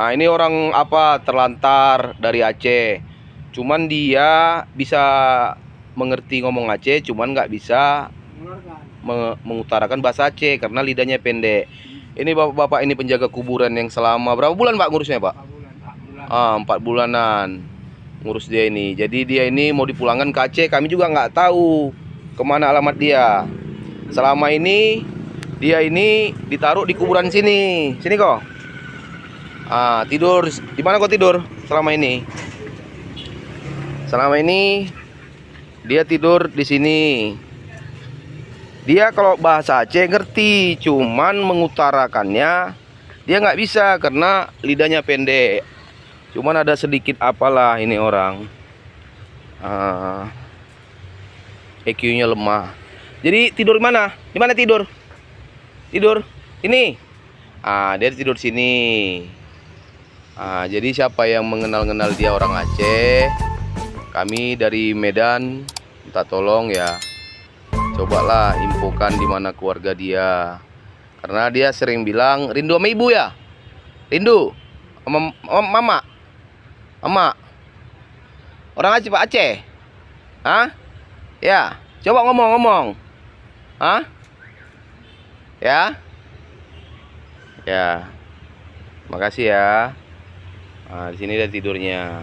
Nah, ini orang apa terlantar dari Aceh. Cuman dia bisa mengerti ngomong Aceh, cuman nggak bisa mengutarakan bahasa Aceh karena lidahnya pendek. Ini bapak-bapak ini penjaga kuburan yang selama berapa bulan Pak ngurusnya Pak? 4 bulanan ngurus dia ini. Jadi dia ini mau dipulangkan ke Aceh. Kami juga nggak tahu kemana alamat dia. Selama ini dia ini ditaruh di kuburan sini. Sini kok. Tidur. Di mana kok tidur selama ini? Selama ini dia tidur di sini. Dia kalau bahasa Aceh ngerti, cuman mengutarakannya dia nggak bisa karena lidahnya pendek. Cuman ada sedikit apalah ini orang. EQ-nya lemah. Jadi tidur di mana? Di mana tidur? Tidur ini. Dia tidur sini. Jadi siapa yang mengenal dia orang Aceh, kami dari Medan minta tolong ya. Cobalah infokan di mana keluarga dia. Karena dia sering bilang rindu sama ibu ya. Rindu sama mama. Mama. Orang Aceh Pak Aceh. Ya, coba ngomong-ngomong. Ya. Ya. Makasih ya. Di sini ada tidurnya.